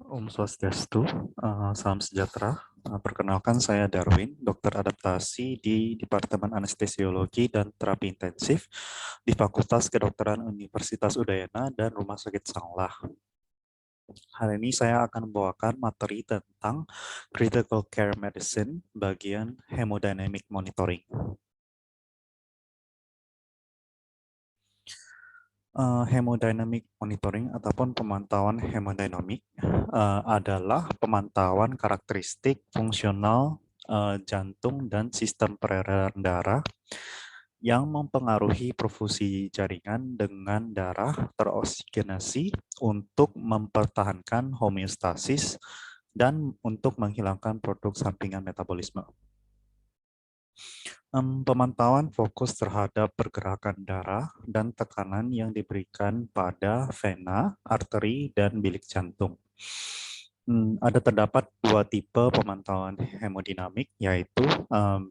Om Swastiastu, salam sejahtera. Perkenalkan saya Darwin, dokter adaptasi di Departemen Anestesiologi dan Terapi Intensif di Fakultas Kedokteran Universitas Udayana dan Rumah Sakit Sanglah. Hari ini saya akan membawakan materi tentang Critical Care Medicine bagian Hemodynamic Monitoring. Hemodynamic monitoring ataupun pemantauan hemodinamik adalah pemantauan karakteristik fungsional jantung dan sistem peredaran darah yang mempengaruhi perfusi jaringan dengan darah teroksigenasi untuk mempertahankan homeostasis dan untuk menghilangkan produk sampingan metabolisme. Pemantauan fokus terhadap pergerakan darah dan tekanan yang diberikan pada vena, arteri, dan bilik jantung. Ada terdapat dua tipe pemantauan hemodinamik, yaitu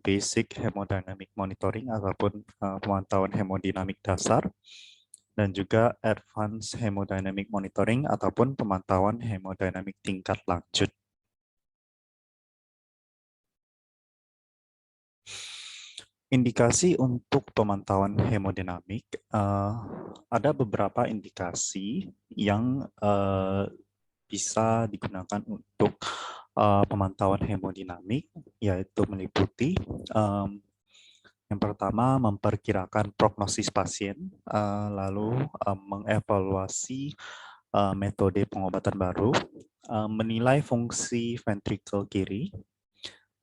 basic hemodynamic monitoring ataupun pemantauan hemodinamik dasar, dan juga advanced hemodynamic monitoring ataupun pemantauan hemodinamik tingkat lanjut. Indikasi untuk pemantauan hemodinamik, ada beberapa indikasi yang bisa digunakan untuk pemantauan hemodinamik, yaitu meliputi yang pertama memperkirakan prognosis pasien, lalu mengevaluasi metode pengobatan baru, menilai fungsi ventrikel kiri,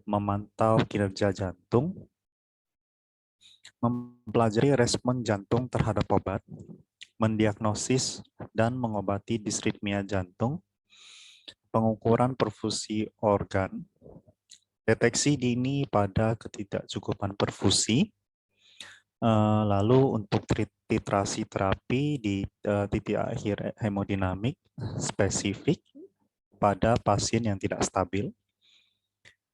memantau kinerja jantung, mempelajari respon jantung terhadap obat, mendiagnosis dan mengobati disritmia jantung, pengukuran perfusi organ, deteksi dini pada ketidakcukupan perfusi, lalu untuk titrasi terapi di titik akhir hemodinamik spesifik pada pasien yang tidak stabil,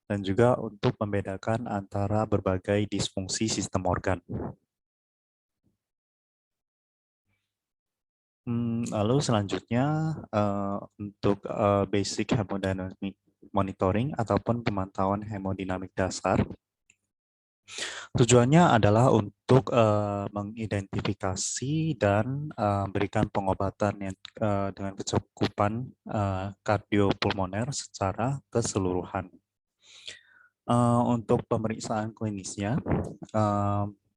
dan juga untuk membedakan antara berbagai disfungsi sistem organ. Lalu selanjutnya untuk basic hemodynamic monitoring ataupun pemantauan hemodinamik dasar, tujuannya adalah untuk mengidentifikasi dan berikan pengobatan yang dengan kecukupan kardiopulmoner secara keseluruhan. Untuk pemeriksaan klinisnya,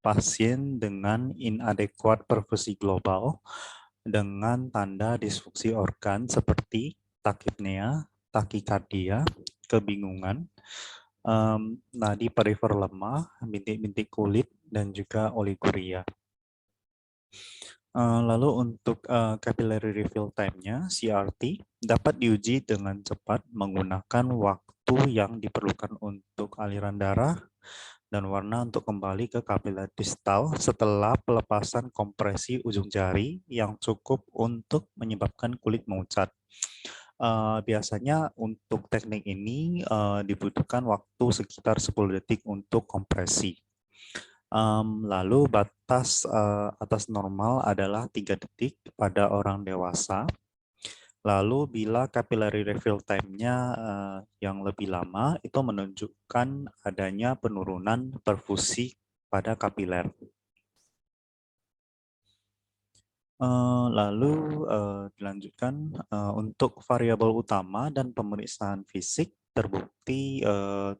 pasien dengan inadequate perfusi global dengan tanda disfungsi organ seperti takipnea, takikardia, kebingungan, nadi perifer lemah, bintik-bintik kulit, dan juga oliguria. Lalu untuk capillary refill time-nya, CRT, dapat diuji dengan cepat menggunakan waktu yang diperlukan untuk aliran darah dan warna untuk kembali ke kapiler distal setelah pelepasan kompresi ujung jari yang cukup untuk menyebabkan kulit mengucat. Biasanya untuk teknik ini dibutuhkan waktu sekitar 10 detik untuk kompresi. Lalu batas atas normal adalah 3 detik pada orang dewasa. Lalu bila capillary refill time-nya yang lebih lama, itu menunjukkan adanya penurunan perfusi pada kapiler. Lalu dilanjutkan untuk variabel utama dan pemeriksaan fisik terbukti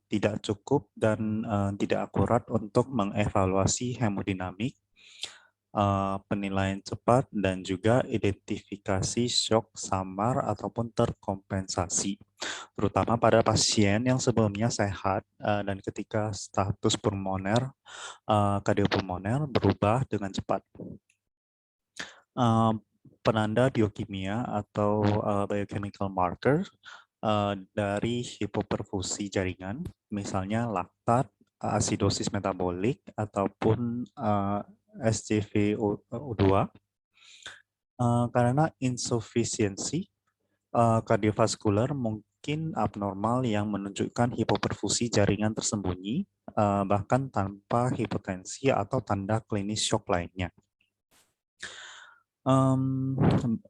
tidak cukup dan tidak akurat untuk mengevaluasi hemodinamik, penilaian cepat, dan juga identifikasi shock samar ataupun terkompensasi, terutama pada pasien yang sebelumnya sehat dan ketika status pulmoner, kardiopulmoner berubah dengan cepat. Penanda biokimia atau biochemical marker dari hipoperfusi jaringan, misalnya laktat, asidosis metabolik, ataupun SGVO2, karena insufisiensi kardiovaskular mungkin abnormal yang menunjukkan hipoperfusi jaringan tersembunyi, bahkan tanpa hipotensi atau tanda klinis shock lainnya.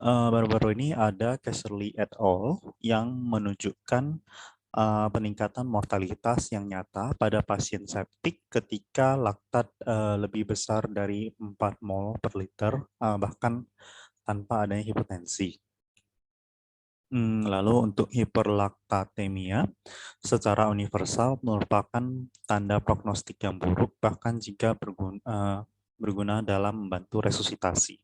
Baru-baru ini ada Casserly et al. Yang menunjukkan peningkatan mortalitas yang nyata pada pasien septik ketika laktat lebih besar dari 4 mol per liter, bahkan tanpa adanya hipotensi. Lalu untuk hiperlaktatemia secara universal merupakan tanda prognostik yang buruk bahkan jika berguna dalam membantu resusitasi.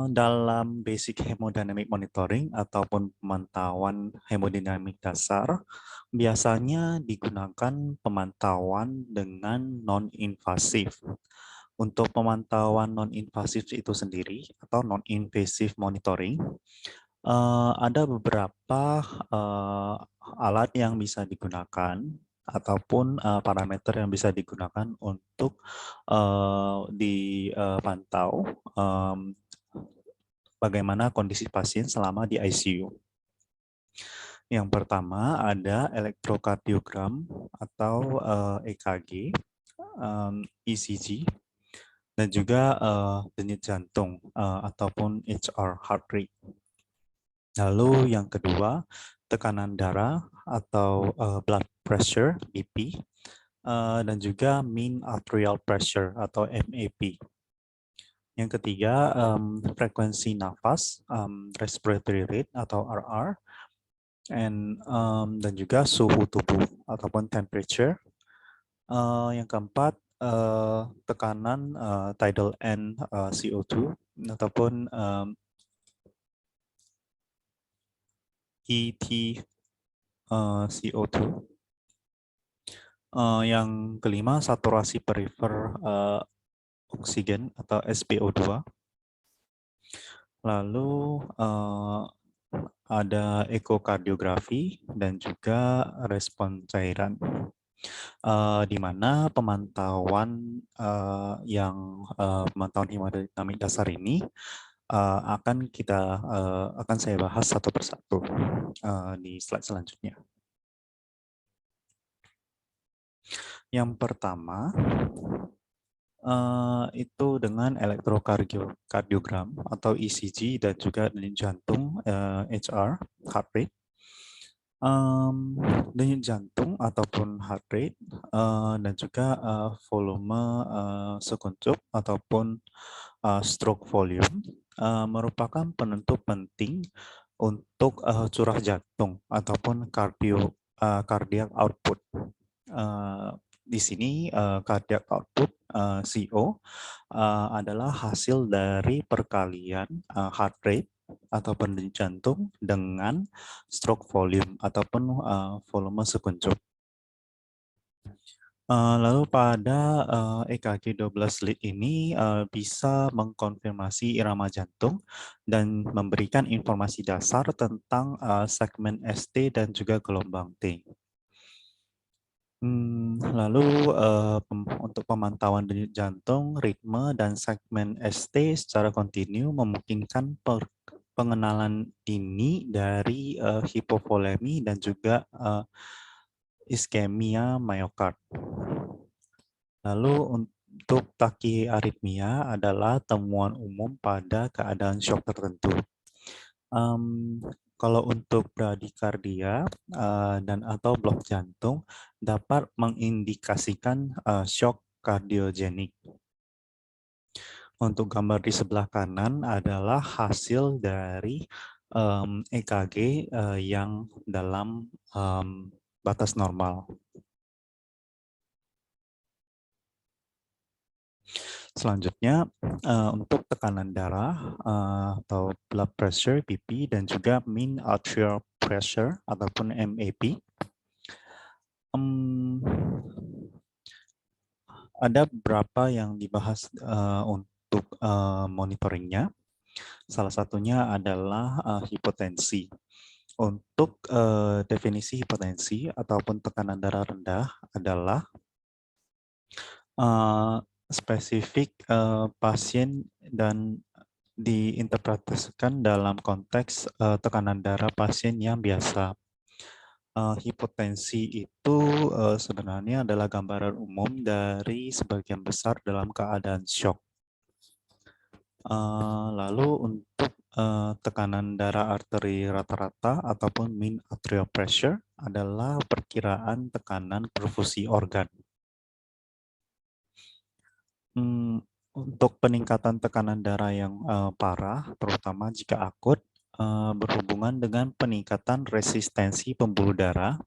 Dalam basic hemodynamic monitoring ataupun pemantauan hemodinamik dasar, biasanya digunakan pemantauan dengan non-invasif. Untuk pemantauan non-invasif itu sendiri atau non-invasive monitoring, ada beberapa alat yang bisa digunakan ataupun parameter yang bisa digunakan untuk dipantau bagaimana kondisi pasien selama di ICU. Yang pertama ada elektrokardiogram atau EKG, ECG, dan juga denyut jantung ataupun HR, heart rate. Lalu yang kedua, tekanan darah atau blood pressure, BP, dan juga mean arterial pressure atau MAP. Yang ketiga, frekuensi nafas, respiratory rate atau RR, dan juga suhu tubuh ataupun temperature. Yang keempat, tekanan tidal end CO2 ataupun ET CO2. Yang kelima, saturasi perifer oksigen atau SpO2. Lalu ada ekokardiografi dan juga respon cairan, di mana pemantauan pemantauan hemodinamik dasar ini akan saya bahas satu persatu di slide selanjutnya. Yang pertama itu dengan elektrokardiogram atau ECG dan juga denyut jantung, HR, heart rate. Denyut jantung ataupun heart rate dan juga volume sekuncup ataupun stroke volume merupakan penentu penting untuk curah jantung ataupun cardiac output. Di sini cardiac output CO adalah hasil dari perkalian heart rate ataupun denyut jantung dengan stroke volume ataupun volume sekuncup. Lalu pada EKG 12 lead ini bisa mengkonfirmasi irama jantung dan memberikan informasi dasar tentang segmen ST dan juga gelombang T. Lalu untuk pemantauan denyut jantung, ritme, dan segmen ST secara kontinu memungkinkan pengenalan dini dari hipovolemi dan juga iskemia miokard. Lalu untuk takiaritmia adalah temuan umum pada keadaan shock tertentu. Kalau untuk bradikardia dan atau blok jantung dapat mengindikasikan shock kardiogenik. Untuk gambar di sebelah kanan adalah hasil dari EKG yang dalam batas normal. Selanjutnya, untuk tekanan darah atau blood pressure, BP, dan juga mean arterial pressure ataupun MAP. Ada beberapa yang dibahas untuk monitoringnya. Salah satunya adalah hipotensi. Untuk definisi hipotensi ataupun tekanan darah rendah adalah spesifik pasien dan diinterpretasikan dalam konteks tekanan darah pasien yang biasa. Hipotensi itu sebenarnya adalah gambaran umum dari sebagian besar dalam keadaan shock. Lalu untuk tekanan darah arteri rata-rata ataupun mean arterial pressure adalah perkiraan tekanan perfusi organ. Untuk peningkatan tekanan darah yang parah, terutama jika akut, berhubungan dengan peningkatan resistensi pembuluh darah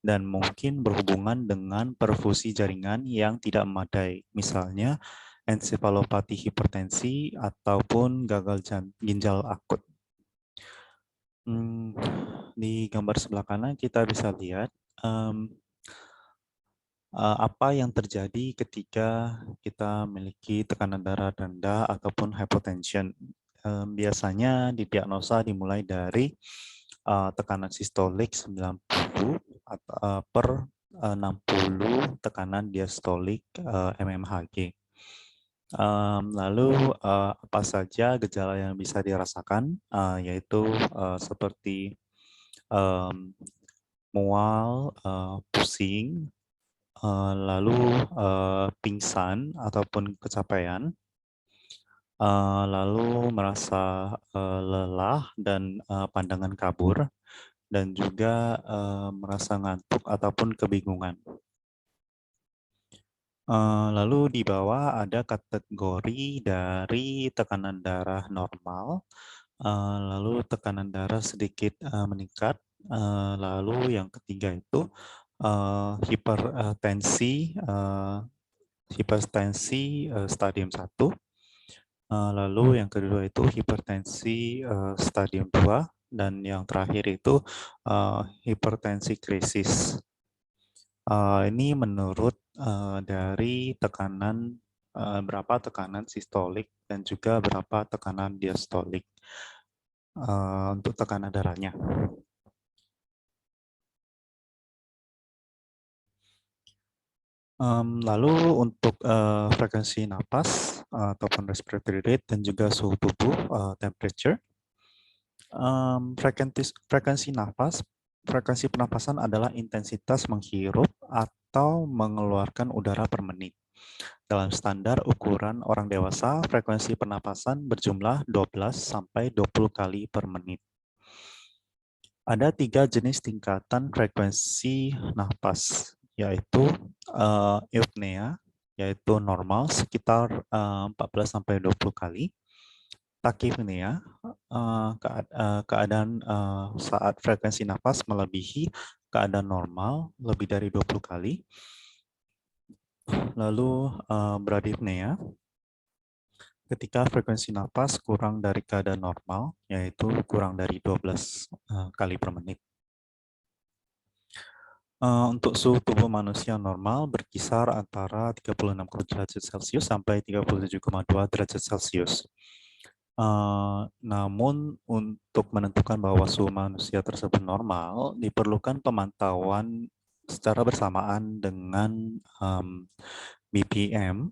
dan mungkin berhubungan dengan perfusi jaringan yang tidak memadai, misalnya ensefalopati hipertensi ataupun gagal ginjal akut. Di gambar sebelah kanan kita bisa lihat apa yang terjadi ketika kita memiliki tekanan darah rendah ataupun hypotension. Biasanya didiagnosa dimulai dari tekanan sistolik 90 per 60 tekanan diastolik mmHg. Lalu apa saja gejala yang bisa dirasakan, yaitu seperti mual, pusing, lalu pingsan ataupun kecapean, lalu merasa lelah dan pandangan kabur, dan juga merasa ngantuk ataupun kebingungan. Lalu di bawah ada kategori dari tekanan darah normal, lalu tekanan darah sedikit meningkat, lalu yang ketiga itu hipertensi stadium 1, lalu yang kedua itu hipertensi stadium 2, dan yang terakhir itu hipertensi krisis. Ini menurut dari tekanan berapa tekanan sistolik dan juga berapa tekanan diastolik untuk tekanan darahnya. Lalu untuk frekuensi napas ataupun respiratory rate dan juga suhu tubuh temperature. Frekuensi pernapasan adalah intensitas menghirup atau mengeluarkan udara per menit. Dalam standar ukuran orang dewasa, frekuensi pernapasan berjumlah 12 sampai 20 kali per menit. Ada 3 jenis tingkatan frekuensi napas, yaitu eupnea, yaitu normal sekitar 14 sampai 20 kali. Tachypnea, keadaan saat frekuensi nafas melebihi keadaan normal lebih dari 20 kali. Lalu bradypnea, ketika frekuensi nafas kurang dari keadaan normal, yaitu kurang dari 12 kali per menit. Untuk suhu tubuh manusia normal berkisar antara 36 derajat Celcius sampai 37,2 derajat Celcius. Namun untuk menentukan bahwa suhu manusia tersebut normal, diperlukan pemantauan secara bersamaan dengan BPM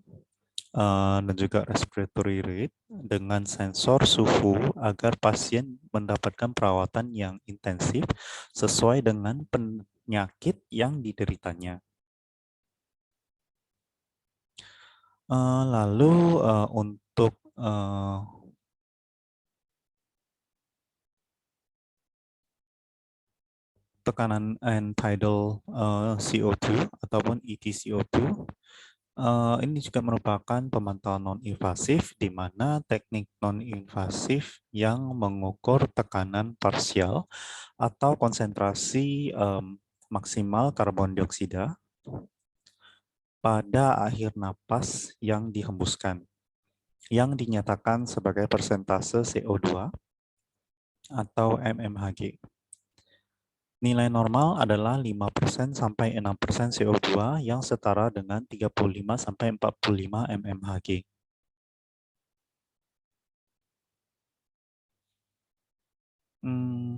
dan juga respiratory rate dengan sensor suhu agar pasien mendapatkan perawatan yang intensif sesuai dengan penyakit yang dideritanya. Lalu untuk tekanan end tidal CO2 ataupun ETCO2, ini juga merupakan pemantauan non-invasif di mana teknik non-invasif yang mengukur tekanan parsial atau konsentrasi maksimal karbon dioksida pada akhir napas yang dihembuskan, yang dinyatakan sebagai persentase CO2 atau mmHg. Nilai normal adalah 5% sampai 6% CO2 yang setara dengan 35 sampai 45 mmHg.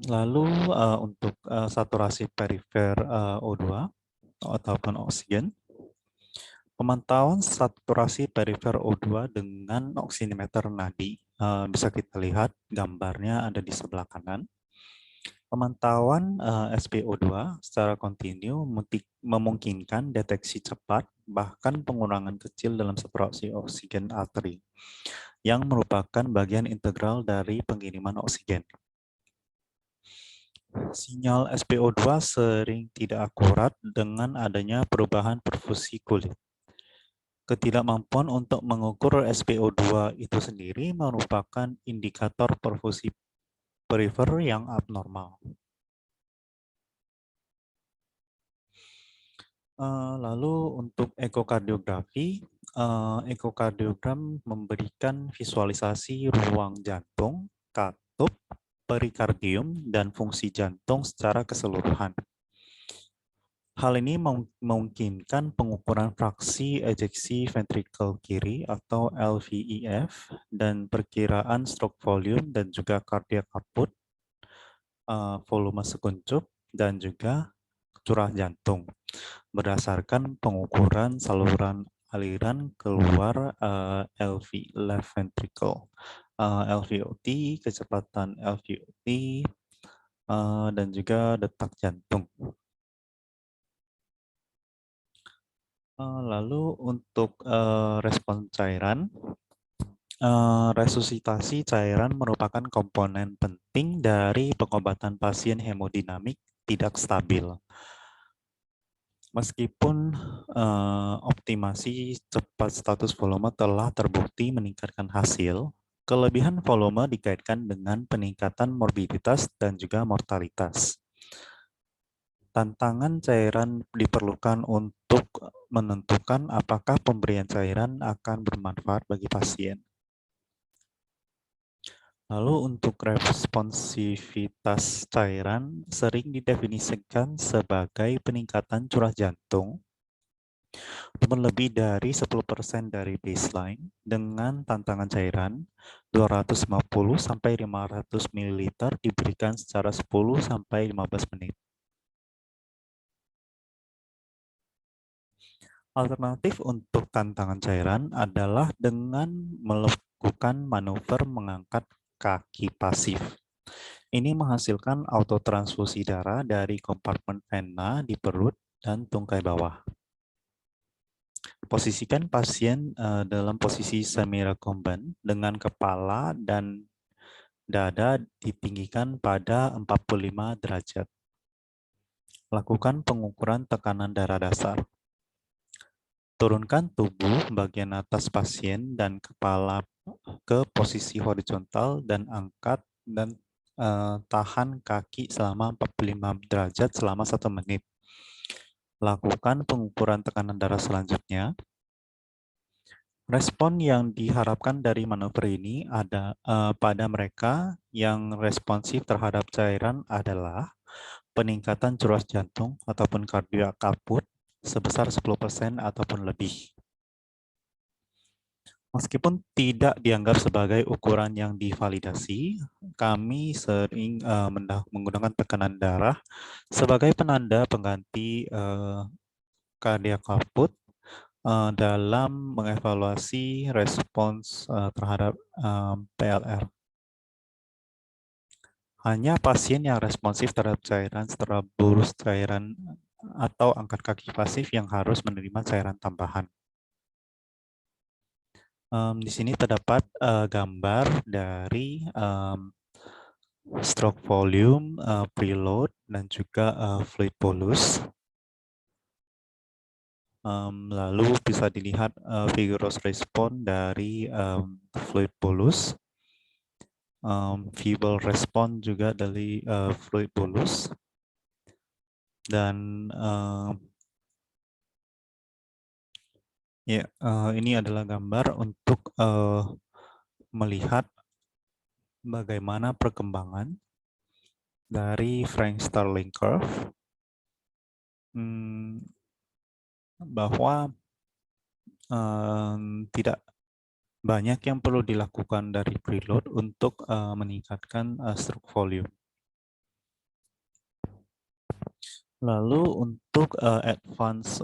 Lalu untuk saturasi perifer O2 ataupun oksigen, pemantauan saturasi perifer O2 dengan oximeter nadi bisa kita lihat gambarnya ada di sebelah kanan. Pemantauan SpO2 secara kontinu memungkinkan deteksi cepat, bahkan pengurangan kecil dalam saturasi oksigen arteri, yang merupakan bagian integral dari pengiriman oksigen. Sinyal SpO2 sering tidak akurat dengan adanya perubahan perfusi kulit. Ketidakmampuan untuk mengukur SpO2 itu sendiri merupakan indikator perfusi perifer yang abnormal. Lalu untuk ekokardiografi, ekokardiogram memberikan visualisasi ruang jantung, katup, perikardium, dan fungsi jantung secara keseluruhan. Hal ini memungkinkan pengukuran fraksi ejeksi ventrikel kiri atau LVEF dan perkiraan stroke volume dan juga cardiac output, volume sekuncup, dan juga curah jantung berdasarkan pengukuran saluran aliran keluar LV, left ventricle, LVOT, kecepatan LVOT, dan juga detak jantung. Lalu untuk respon cairan, resusitasi cairan merupakan komponen penting dari pengobatan pasien hemodinamik tidak stabil. Meskipun optimasi cepat status volume telah terbukti meningkatkan hasil, kelebihan volume dikaitkan dengan peningkatan morbiditas dan juga mortalitas. Tantangan cairan diperlukan untuk menentukan apakah pemberian cairan akan bermanfaat bagi pasien. Lalu untuk responsivitas cairan sering didefinisikan sebagai peningkatan curah jantung lebih dari 10% dari baseline dengan tantangan cairan 250 sampai 500 ml diberikan secara 10 sampai 15 menit. Alternatif untuk tantangan cairan adalah dengan melakukan manuver mengangkat kaki pasif. Ini menghasilkan autotransfusi darah dari kompartemen vena di perut dan tungkai bawah. Posisikan pasien dalam posisi semi-recumbent dengan kepala dan dada ditinggikan pada 45 derajat. Lakukan pengukuran tekanan darah dasar. Turunkan tubuh bagian atas pasien dan kepala ke posisi horizontal dan angkat dan tahan kaki selama 45 derajat selama 1 menit. Lakukan pengukuran tekanan darah selanjutnya. Respon yang diharapkan dari manuver ini pada mereka yang responsif terhadap cairan adalah peningkatan curah jantung ataupun cardiac output sebesar 10% ataupun lebih. Meskipun tidak dianggap sebagai ukuran yang divalidasi, kami sering menggunakan tekanan darah sebagai penanda pengganti cardiac output dalam mengevaluasi respons terhadap PLR. Hanya pasien yang responsif terhadap cairan setelah bolus cairan atau angkat kaki pasif yang harus menerima cairan tambahan. Di sini terdapat gambar dari stroke volume, preload, dan juga fluid bolus. Lalu bisa dilihat vigorous response dari fluid bolus, feeble response juga dari fluid bolus, dan ya ini adalah gambar untuk melihat bagaimana perkembangan dari Frank-Starling curve, bahwa tidak banyak yang perlu dilakukan dari preload untuk meningkatkan stroke volume. Lalu untuk advance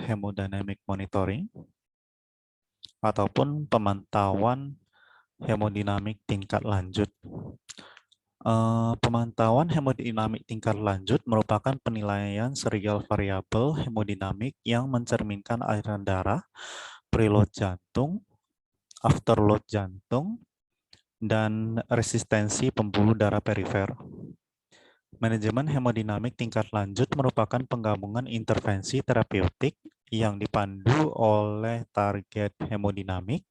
hemodynamic monitoring ataupun pemantauan hemodinamik tingkat lanjut. Pemantauan hemodinamik tingkat lanjut merupakan penilaian serial variabel hemodinamik yang mencerminkan aliran darah, preload jantung, afterload jantung, dan resistensi pembuluh darah perifer. Manajemen hemodinamik tingkat lanjut merupakan penggabungan intervensi terapeutik yang dipandu oleh target hemodinamik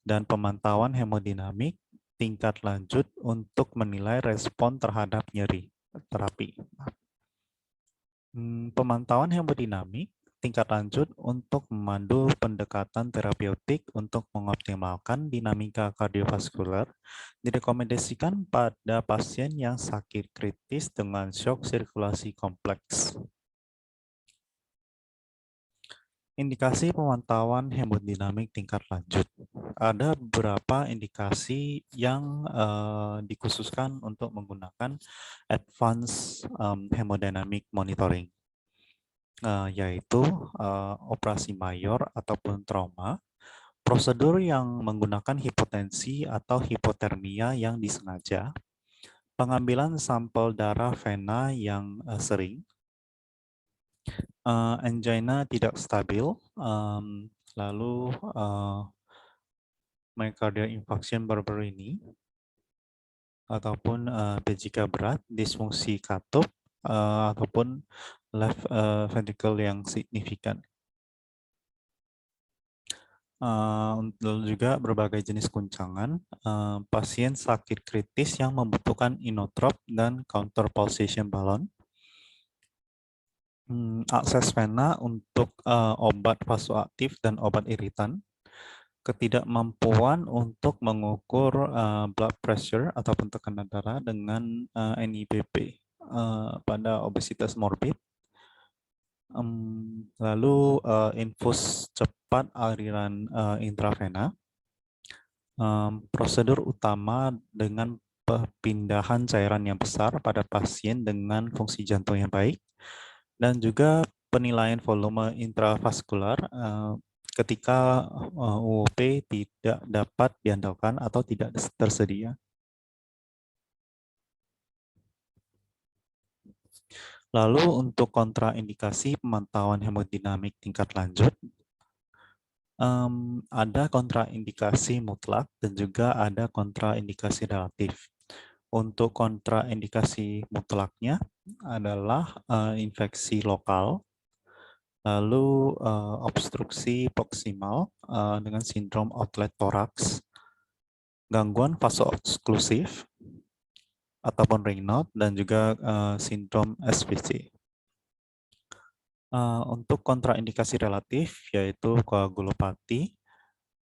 dan pemantauan hemodinamik tingkat lanjut untuk menilai respon terhadap nyeri terapi. Pemantauan hemodinamik tingkat lanjut untuk memandu pendekatan terapeutik untuk mengoptimalkan dinamika kardiovaskular direkomendasikan pada pasien yang sakit kritis dengan shock sirkulasi kompleks. Indikasi pemantauan hemodinamik tingkat lanjut. Ada beberapa indikasi yang dikhususkan untuk menggunakan advanced hemodynamic monitoring, yaitu operasi mayor ataupun trauma, prosedur yang menggunakan hipotensi atau hipotermia yang disengaja, pengambilan sampel darah vena yang sering, angina tidak stabil, lalu myocardial infarction baru-baru ini, ataupun PJK berat, disfungsi katup, ataupun left ventricle yang signifikan. Lalu juga berbagai jenis guncangan, pasien sakit kritis yang membutuhkan inotrop dan counter pulsation balloon, akses vena untuk obat vasoaktif dan obat iritan, ketidakmampuan untuk mengukur blood pressure ataupun tekanan darah dengan NIBP pada obesitas morbid, lalu infus cepat aliran intravena, prosedur utama dengan perpindahan cairan yang besar pada pasien dengan fungsi jantung yang baik, dan juga penilaian volume intravaskular ketika UOP tidak dapat diandalkan atau tidak tersedia. Lalu untuk kontraindikasi pemantauan hemodinamik tingkat lanjut, ada kontraindikasi mutlak dan juga ada kontraindikasi relatif. Untuk kontraindikasi mutlaknya adalah infeksi lokal, lalu obstruksi proksimal dengan sindrom outlet thorax, gangguan vasooklusif ataupun Raynaud, dan juga sindrom SVC. Untuk kontraindikasi relatif yaitu koagulopati,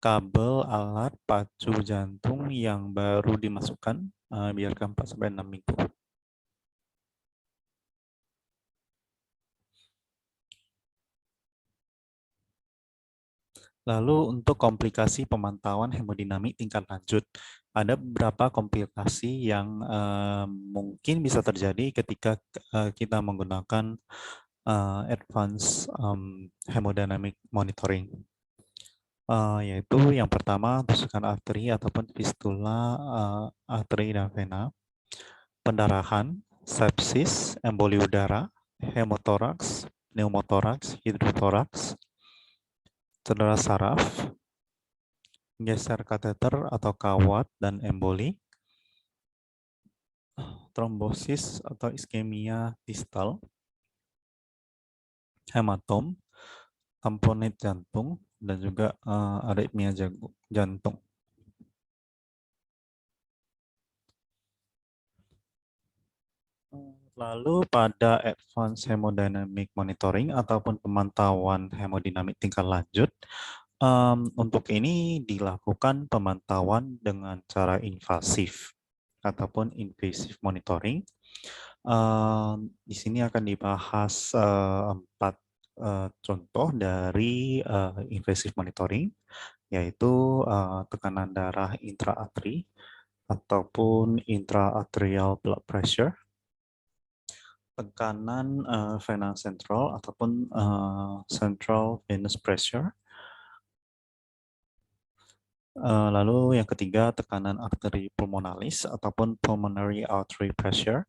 kabel alat pacu jantung yang baru dimasukkan, biarkan 4-6 minggu. Lalu untuk komplikasi pemantauan hemodinamik tingkat lanjut, ada beberapa komplikasi yang mungkin bisa terjadi ketika kita menggunakan advance hemodynamic monitoring, yaitu yang pertama tusukan arteri ataupun fistula arteri dan vena, pendarahan, sepsis, emboli udara, hemotoraks, pneumotoraks, hidrotoraks, cedera saraf, geser kateter atau kawat dan emboli, trombosis atau iskemia distal, hematom, tamponade jantung, dan juga aritmia jantung. Lalu pada advanced hemodynamic monitoring ataupun pemantauan hemodinamik tingkat lanjut, untuk ini dilakukan pemantauan dengan cara invasif ataupun invasive monitoring. Di sini akan dibahas 4 contoh dari invasive monitoring, yaitu tekanan darah intraarteri ataupun intraarterial blood pressure, tekanan vena central ataupun central venous pressure, Lalu yang ketiga, tekanan arteri pulmonalis ataupun pulmonary artery pressure.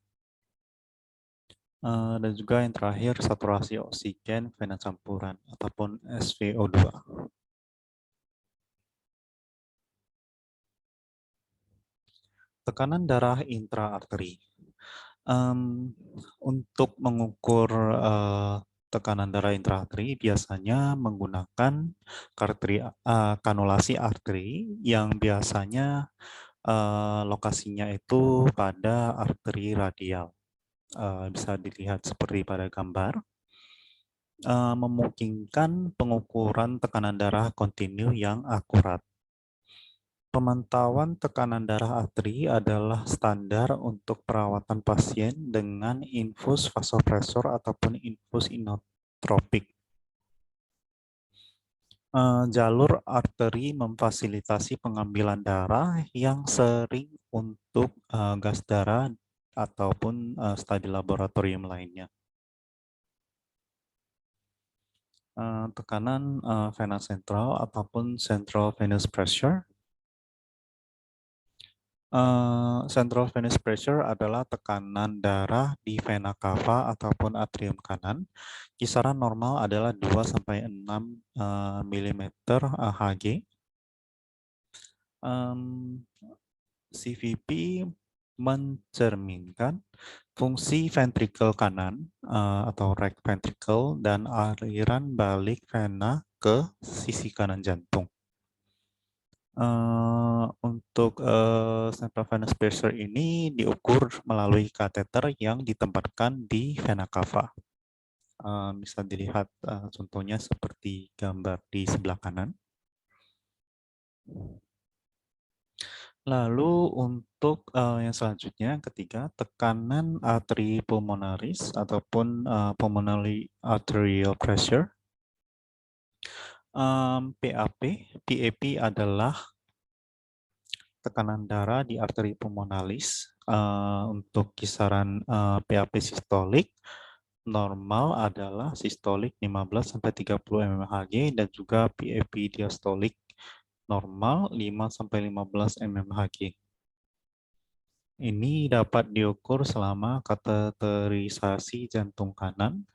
Dan juga yang terakhir, saturasi oksigen vena campuran ataupun SVO2. Tekanan darah intraarteri. Untuk mengukur tekanan darah intraarteri biasanya menggunakan kanulasi arteri yang biasanya lokasinya itu pada arteri radial. Bisa dilihat seperti pada gambar. Memungkinkan pengukuran tekanan darah kontinu yang akurat. Pemantauan tekanan darah arteri adalah standar untuk perawatan pasien dengan infus vasopresor ataupun infus inotropik. Jalur arteri memfasilitasi pengambilan darah yang sering untuk gas darah ataupun studi laboratorium lainnya. Tekanan vena sentral ataupun central venous pressure. Central venous pressure adalah tekanan darah di vena cava ataupun atrium kanan. Kisaran normal adalah 2-6 mm Hg. CVP mencerminkan fungsi ventrikel kanan atau right ventricle dan aliran balik vena ke sisi kanan jantung. Untuk central venous pressure ini diukur melalui kateter yang ditempatkan di vena cava. Bisa dilihat contohnya seperti gambar di sebelah kanan. Lalu untuk yang selanjutnya, ketiga, tekanan arteri pulmonaris ataupun pulmonary arterial pressure. PAP adalah tekanan darah di arteri pulmonalis. Untuk kisaran PAP sistolik normal adalah sistolik 15-30 mmHg dan juga PAP diastolik normal 5-15 mmHg. Ini dapat diukur selama kateterisasi jantung kanan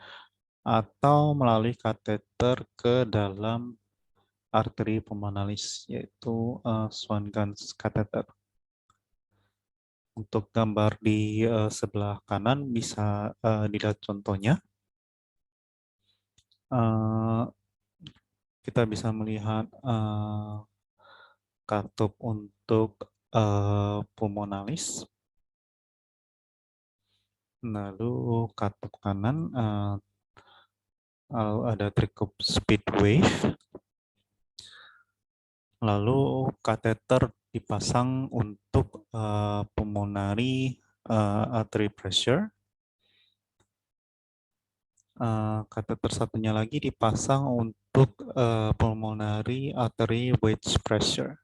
atau melalui kateter ke dalam arteri pulmonalis, yaitu Swan-Ganz catheter. Untuk gambar di sebelah kanan bisa dilihat contohnya. Kita bisa melihat katup untuk pulmonalis. Lalu katup kanan lalu ada trikup speed wave. Lalu kateter dipasang untuk pulmonary artery pressure. Kateter satunya lagi dipasang untuk pulmonary artery wedge pressure.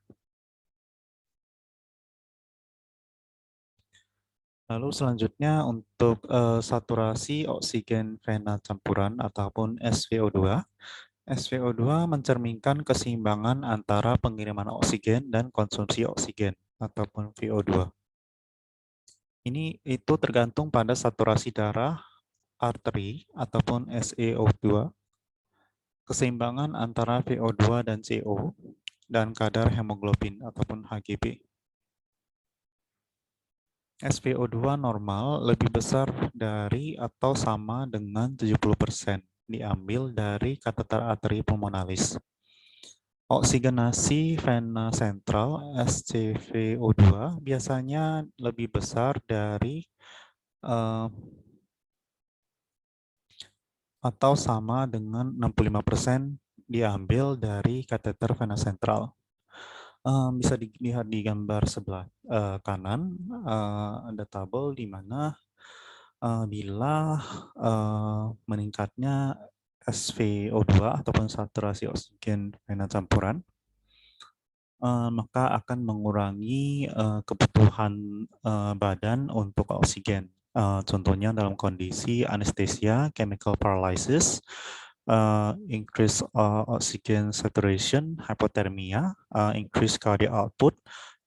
Lalu selanjutnya untuk saturasi oksigen vena campuran ataupun SVO2. SVO2 mencerminkan keseimbangan antara pengiriman oksigen dan konsumsi oksigen ataupun VO2. Itu tergantung pada saturasi darah, arteri ataupun SeO2, keseimbangan antara VO2 dan CO, dan kadar hemoglobin ataupun HgB. SVO2 normal lebih besar dari atau sama dengan 70%. Diambil dari kateter arteri pulmonalis. Oksigenasi vena sentral SCVO2 biasanya lebih besar dari atau sama dengan 65% diambil dari kateter vena sentral. Bisa dilihat di gambar sebelah kanan, ada tabel di mana bila meningkatnya SVO2 ataupun saturasi oksigen vena campuran, maka akan mengurangi kebutuhan badan untuk oksigen. Contohnya dalam kondisi anestesia, chemical paralysis, increase oxygen saturation, hypothermia, increase cardiac output,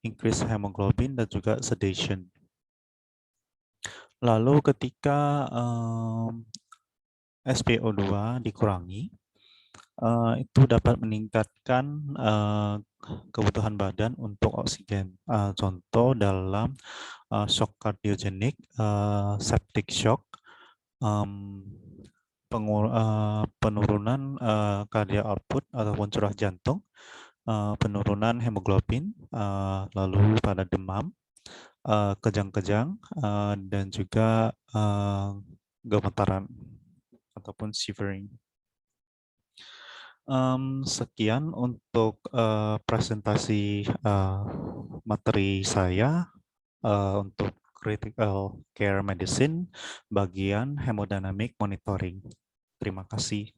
increase hemoglobin, dan juga sedation. Lalu ketika SpO2 dikurangi, itu dapat meningkatkan kebutuhan badan untuk oksigen. Contoh dalam shock kardiogenik, septic shock, penurunan cardiac output ataupun curah jantung, penurunan hemoglobin, lalu pada demam, kejang-kejang, dan juga gemetaran ataupun shivering. Sekian untuk presentasi materi saya untuk critical care medicine bagian hemodynamic monitoring. Terima kasih.